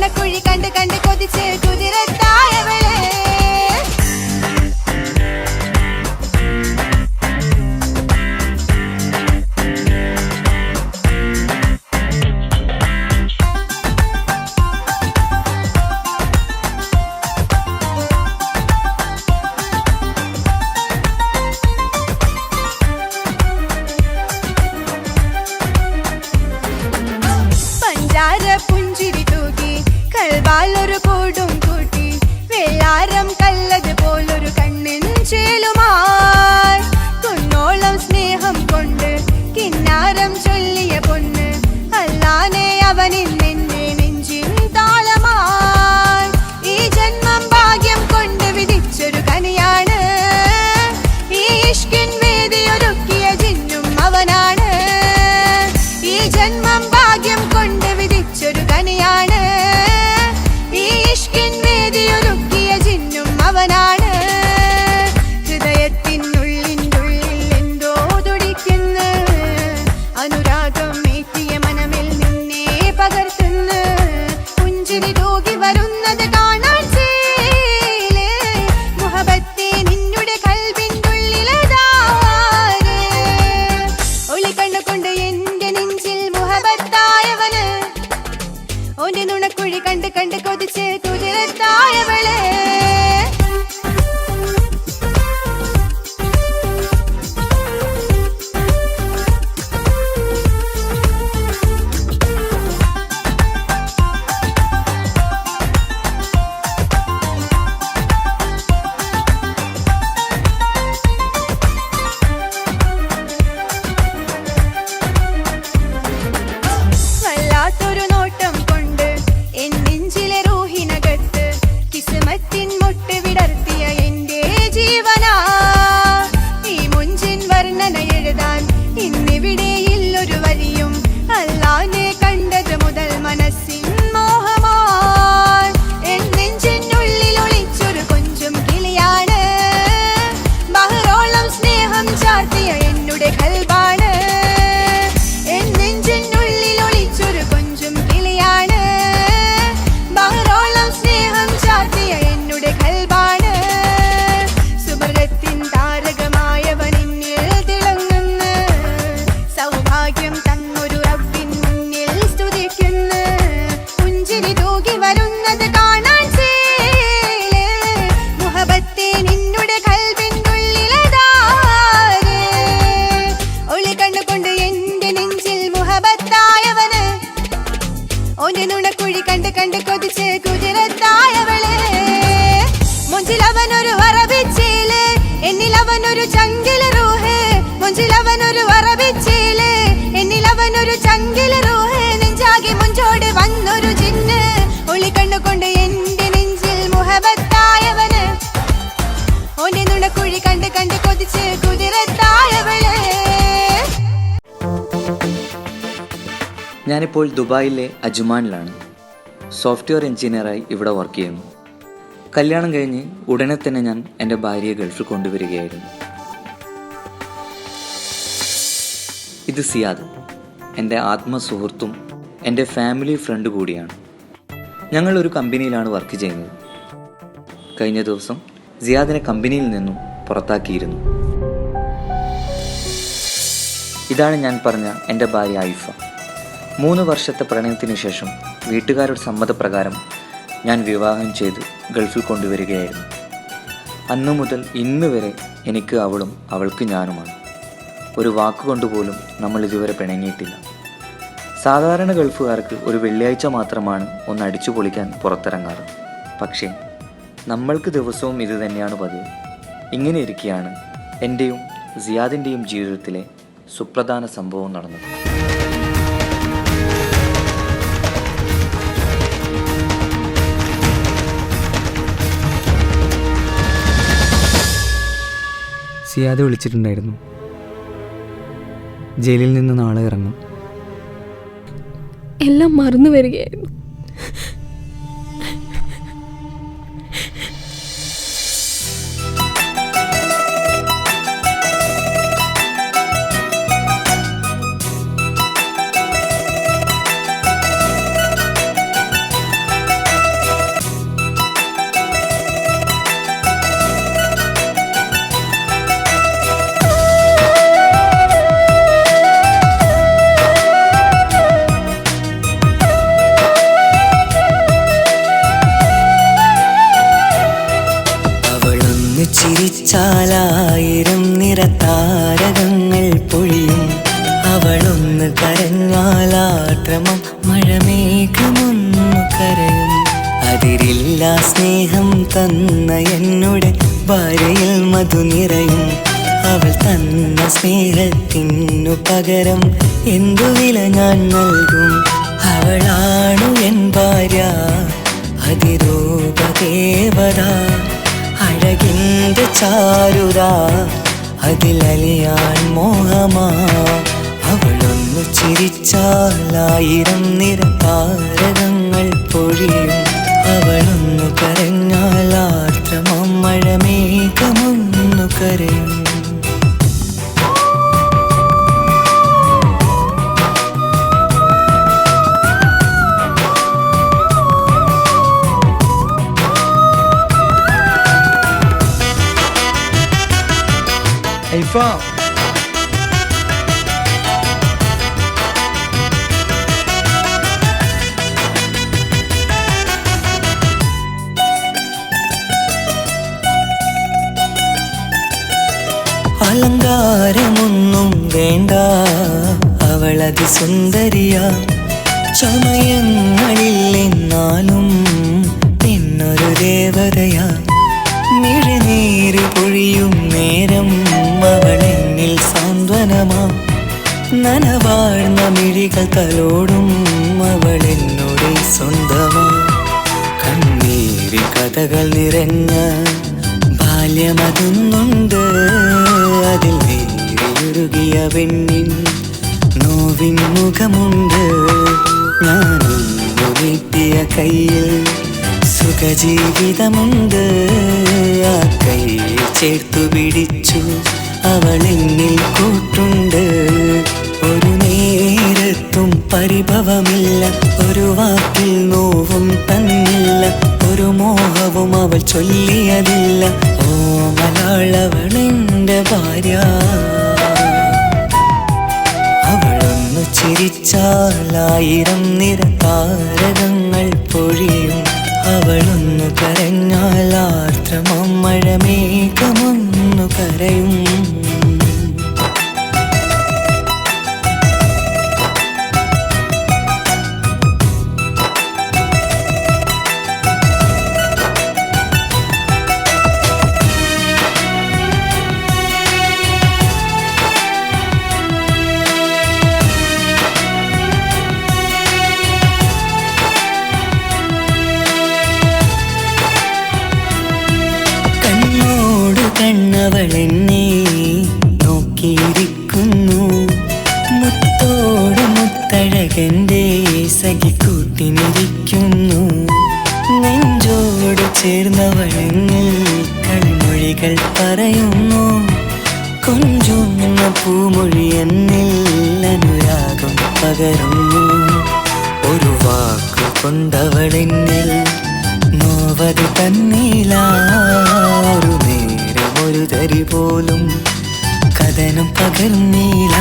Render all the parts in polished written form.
നുണക്കുഴി കണ്ട് കണ്ട് കൊതിച്ച് കുതിരത്തായവളെ പുഞ്ചിരി തൂകി കൽവാലൊരു കൂടും കൂട്ടി വെള്ളാരം കല്ലത് പോലൊരു കണ്ണിൻ ചേലുമായി കുന്നോളം സ്നേഹം കൊണ്ട് കിന്നാരം ചൊല്ലിയ പൊന്ന് അല്ലാനെ അവനിൽ നിന്നെ നെഞ്ചിൻ താളമായി ഈ ജന്മം ഭാഗ്യം കൊണ്ട് വിധിച്ചൊരു കനിയാണ് ഈ ഇഷ്കിൻ വേദിയൊരുക്കിയ ജിന്നും അവനാണ് ഈ ജന്മം ഭാഗ്യം കൊണ്ട് വിധിച്ചൊരു കനിയാണ് ഈ ഇഷ്കിൻ വേദിയൊരുക്കിയ ജിന്നും അവനാണ് ഹൃദയത്തിനുള്ളിനുള്ളിൽ എന്തോ തുടിക്കുന്നു അനുരാഗം ഏറ്റിയ മനമിൽ നിന്നെ പകർത്തുന്നു പുഞ്ചിരി തൂകി വരുന്നത് കാണാൻ ചേല് മുഹബത്തെ നിന്നുടെ കൽബിനുള്ളിലതാര് ഒളിക്കണ്ണു കൊണ്ട് എന്റെ നെഞ്ചിൽ മുഹബത്തായവന് ഓന്റെ നുണക്കുഴി കണ്ട് കണ്ട് കൊതിച്ച് കുതിരത്തായവളെ വല്ലാത്തൊരു നോട്ടം കൊണ്ട് എൻ നെഞ്ചിലെ റൂഹിനകത്ത് കിസ്മത്തിൻ മുട്ട് വിടർത്തിയ എന്റെ ജീവനാ ഈ മുഞ്ചിൻ വർണ്ണന എഴുതാൻ ഇന്നിവിടെയില്ലൊരു വരിയും അല്ലാനെ കണ്ടത് മുതൽ മനസ്സിൻ മോഹമായി എൻ നെഞ്ചിനുള്ളിൽ ഒളിച്ചൊരു കൊഞ്ചും കിളിയാണ് ബഹറോളം സ്നേഹം ചാർത്തിയ എന്നുടെ കൽബാണ് എൻ നെഞ്ചിനുള്ളിൽ ഒളിച്ചൊരു കൊഞ്ചും കിളിയാണ് ബഹറോളം സ്നേഹം ചാർത്തിയ എന്നുടെ കൽബാണ് സുബർഗത്തിൻ താരകമായവനിന്നിൽ തിളങ്ങുന്നു സൗഭാഗ്യം തന്നൊരു റബ്ബിൻ മുന്നിൽ സ്തുതിക്കുന്നു പുഞ്ചിരി തൂകി വരുന്നത് കാണാൻ ചേല് മുഹബത്തെ നിന്നുടെ കൽബിനുള്ളിലതാര് ഒളി കണ്ണുകൊണ്ട് എന്റെ നെഞ്ചിൽ മുഹബത്തായവന് ഓന്റെ നുണക്കുഴി കണ്ട് കണ്ട് കൊതിച്ച് കുതിരത്തായവളെ മുഞ്ചിലവനൊരു അറബിച്ചേല് എന്നിലവനൊരു ചങ്കില് റൂഹ് മുഞ്ചിലവനൊരു അറബിച്ചേല് എന്നിലവനൊരു ചങ്കില് റൂഹ് നെഞ്ചാകെ മുഞ്ചോട് വന്നൊരു ജിന്ന് ഒളി കണ്ണുകൊണ്ട് എന്റെ നെഞ്ചിൽ മുഹബത്തായവന് ഓന്റെ നുണക്കുഴി കണ്ട് കണ്ട് കൊതിച്ച് കുതിരത്തായവളെ ഞാനിപ്പോൾ ദുബായിലെ അജ്മാനിലാണ്. സോഫ്റ്റ്വെയർ എഞ്ചിനീയറായി ഇവിടെ വർക്ക് ചെയ്യുന്നു. കല്യാണം കഴിഞ്ഞ് ഉടനെ തന്നെ ഞാൻ എൻ്റെ ഭാര്യയെ ഗൾഫിൽ കൊണ്ടുവരികയായിരുന്നു. ഇത് സിയാദ്, എൻ്റെ ആത്മസുഹൃത്തും എൻ്റെ ഫാമിലി ഫ്രണ്ട് കൂടിയാണ്. ഞങ്ങൾ ഒരു കമ്പനിയിലാണ് വർക്ക് ചെയ്യുന്നത്. കഴിഞ്ഞ ദിവസം സിയാദിനെ കമ്പനിയിൽ നിന്നും പുറത്താക്കിയിരുന്നു. ഇതാണ് ഞാൻ പറഞ്ഞ എൻ്റെ ഭാര്യ ആയിഫ. 3 വർഷത്തെ പ്രണയത്തിന് ശേഷം വീട്ടുകാരുടെ സമ്മതപ്രകാരം ഞാൻ വിവാഹം ചെയ്ത് ഗൾഫിൽ കൊണ്ടുവരികയായിരുന്നു. അന്നു മുതൽ ഇന്ന് വരെ എനിക്ക് അവളും അവൾക്ക് ഞാനുമാണ്. ഒരു വാക്കുകൊണ്ടുപോലും നമ്മൾ ഇതുവരെ പിണങ്ങിയിട്ടില്ല. സാധാരണ ഗൾഫുകാർക്ക് ഒരു വെള്ളിയാഴ്ച മാത്രമാണ് ഒന്ന് അടിച്ചു പൊളിക്കാൻ പുറത്തിറങ്ങാറ്. പക്ഷേ നമ്മൾക്ക് ദിവസവും ഇത് തന്നെയാണ് പതിവ്. ഇങ്ങനെ ഇരിക്കെയാണ് എൻ്റെയും സിയാദിൻ്റെയും ജീവിതത്തിലെ സുപ്രധാന സംഭവം നടന്നത്. സിയാദ് വിളിച്ചിട്ടുണ്ടായിരുന്നു. ജയിലിൽ നിന്ന് നാളെ ഇറങ്ങും. എല്ലാം മറന്നു വരികയായിരുന്നു. ചിരിച്ചാലായിരം നിറതാരകങ്ങൾ പൊഴിയും. അവളൊന്ന് കരഞ്ഞാലാദ്രമം മഴമേഘമൊന്നു കരയും. അതിരില്ല സ്നേഹം തന്ന എന്നുടെ ഭാര്യയിൽ മധു നിറയും. അവൾ തന്ന സ്നേഹത്തിനു പകരം എന്തു വില ഞാൻ നൽകും? അവളാണു എൻ ഭാര്യ, അതിരൂപദേവത, അഴകിൻ്റെ ചാരുത, അതിലലിയാൻ മോഹമാ. അവളൊന്നു ചിരിച്ചാലായിരം നിറതാരകങ്ങൾ പൊഴിയും. അവളൊന്നു കരഞ്ഞാലാദ്രമം മഴമേഘമൊന്നു കരയും. ഐഫ, അലങ്കാരമൊന്നും വേണ്ട, അവളതി സുന്ദരിയ. ചമയങ്ങളിൽ എന്നാലും പിന്നൊരു ദേവതയാ. മിഴിനീര് പൊഴിയും നേരം അവളെന്നിൽ സാന്ത്വനമാ. നനവാഴ്ന്ന മിഴികൾ തലോടും അവളെന്നോട് സ്വന്തമാ. കണ്ണീര് കഥകൾ നിറഞ്ഞ ബാല്യമതൊന്നുണ്ട്. അതിൽ വേറിയുരുകിയ പെണ്ണിൻ നോവിൻ മുഖമുണ്ട്. ഞാനൊന്നു നീട്ടിയ കയ്യിൽ സുഖജീവിതമുണ്ട്. ആ കയ്യിൽ ചേർത്തു പിടിച്ചു അവളെന്നിൽ കൂട്ടുണ്ട്. ഒരു നേരത്തും പരിഭവമില്ല, ഒരു വാക്കിൽ നോവും തന്നില്ല, ഒരു മോഹവും അവൾ ചൊല്ലിയതില്ല. ഓ മലയാളവളെൻ്റെ ഭാര്യ. അവളൊന്നു ചിരിച്ചാലായിരം നിറതാരകങ്ങൾ പൊഴിയും. അവളൊന്നു കരഞ്ഞാലാദ്രമം മഴമേഘമൊന്നു കരയും. കണ്ണവളെന്നെ നോക്കിയിരിക്കുന്നു. മുത്തോട് മുത്തഴകൻ്റെ സഖിക്കൂട്ടിനിരിക്കുന്നു. നെഞ്ചോട് ചേർന്നവളെന്നിൽ കളിമൊഴികൾ പറയുന്നു. കൊഞ്ചുന്ന പൂമൊഴി എന്നിൽ അനുരാഗം പകരുന്നു. ഒരു വാക്കു കൊണ്ടവളെന്നിൽ നോവത് തന്നില്ല. ഒരു ഒരു തരി പോലും കഥനം പകർന്നില്ല.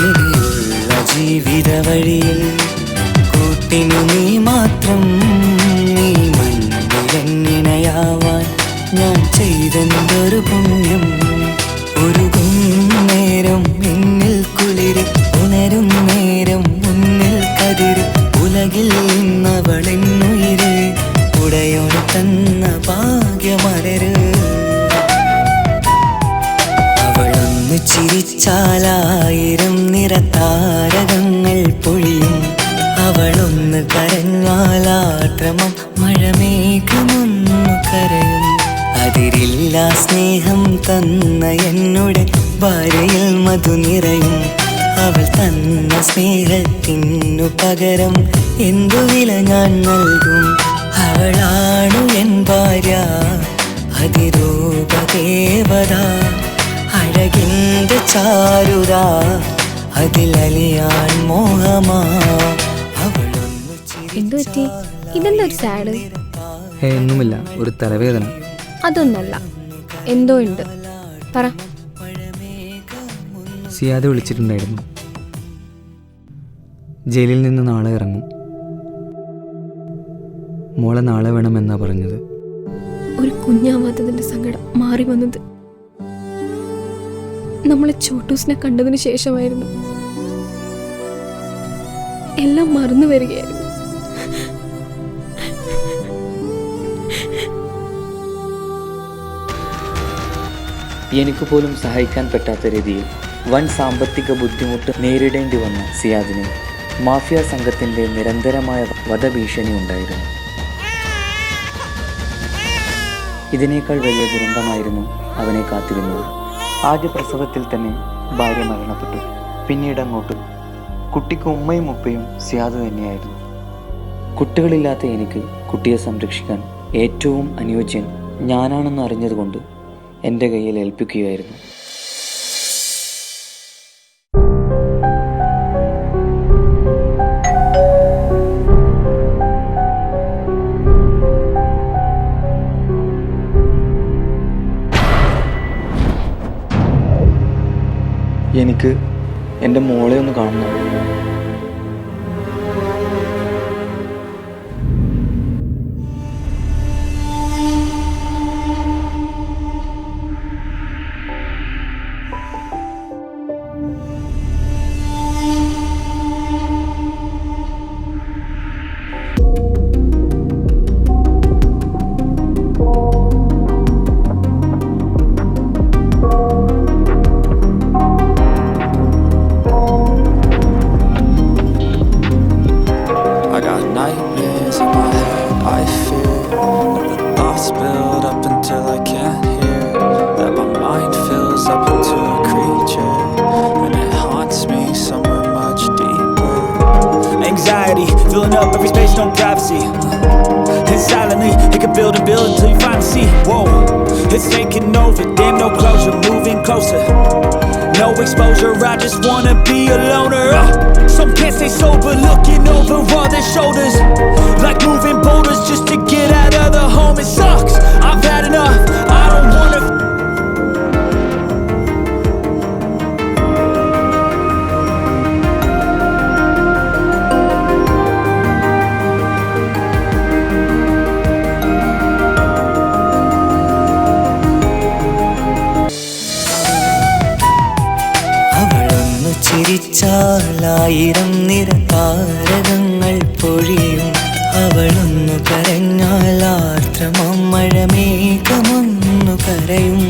ഇനിയുള്ള ജീവിത വഴിയിൽ കൂട്ടിനു നീ മാത്രം. നീ മണ്ണിലെന്നിണയാവാൻ ഞാൻ ചെയ്തെന്തൊരു പുണ്യം. ഒരുകും നേരം എന്നിൽ കുളിര്, ഉണരും നേരം മുന്നിൽ കതിര്. ഉലകിൽ നിന്നവളെന്നുയിര്, ഉടയോട് തന്ന ഭാഗ്യമലര്. ചിരിച്ചാലായിരം നിറതാരകങ്ങൾ പൊഴിയും. അവളൊന്ന് കരഞ്ഞാലാദ്രമം മഴമേഘമൊന്നു കരയും. അതിരില്ല സ്നേഹം തന്ന എന്നുടെ ഭാര്യയിൽ മധു നിറയും. അവൾ തന്ന സ്നേഹത്തിനു പകരം എന്തു വില ഞാൻ നൽകും? അവളാണു എൻ ഭാര്യ, അതിരൂപദേവത, അഴകിൻ്റെ ചാരുത, അതിലലിയാൻ മോഹമാ. എന്തുപറ്റി? ഇതെന്താ ഒരു സാഡ്? ഒന്നുമില്ല, ഒരു തലവേദന. അതൊന്നല്ല, എന്തോ ഉണ്ട്, പറ. സിയാദ് വിളിച്ചിട്ടുണ്ടായിരുന്നു. ജയിലിൽ നിന്ന് നാളെ ഇറങ്ങും. മോളെ നാളെ വേണമെന്നാ പറഞ്ഞത്. ഒരു കുഞ്ഞാവാത്തതിന്റെ സങ്കടം മാറി വന്നത് നമ്മളെ ചോട്ടൂസിനെ കണ്ടതിന് ശേഷമായിരുന്നു. എല്ലാം മറന്നു വരികയായിരുന്നു. എനിക്ക് പോലും സഹായിക്കാൻ പറ്റാത്ത രീതിയിൽ വൻ സാമ്പത്തിക ബുദ്ധിമുട്ട് നേരിടേണ്ടി വന്ന സിയാദിന് മാഫിയ സംഘത്തിൻ്റെ നിരന്തരമായ വധഭീഷണി ഉണ്ടായിരുന്നു. ഇതിനേക്കാൾ വലിയ ദുരന്തമായിരുന്നു അവനെ കാത്തിരുന്നത്. ആദ്യ പ്രസവത്തിൽ തന്നെ ഭാര്യ മരണപ്പെട്ടു. പിന്നീട് അങ്ങോട്ട് കുട്ടിക്ക് ഉമ്മയും ഉപ്പയും സിയാദ് തന്നെയായിരുന്നു. കുട്ടികളില്ലാത്ത എനിക്ക് കുട്ടിയെ സംരക്ഷിക്കാൻ ഏറ്റവും അനുയോജ്യൻ ഞാനാണെന്ന് അറിഞ്ഞതുകൊണ്ട് എൻ്റെ കയ്യിൽ ഏൽപ്പിക്കുകയായിരുന്നു. എനിക്ക് എൻ്റെ മോളെ ഒന്ന് കാണണം. Build up until I can't hear. That my mind fills up into a creature, and it haunts me somewhere much deeper. Anxiety filling up every space, no privacy. And silently it can build and build until you finally see. Whoa, it's taking over. Damn, no closure, moving closer. No exposure, I just wanna be a loner. Some can't stay sober, looking over all their shoulders, like moving boulders just to get out of the home. It sucks, I've had enough, I don't wanna. അവളൊന്നു ചിരിച്ചാലായിരം നിറതാരകങ്ങൾ പൊഴിയും. അവളൊന്നു കരഞ്ഞാൽ ആർദ്രമം മഴമേഘമൊന്നു കരയും.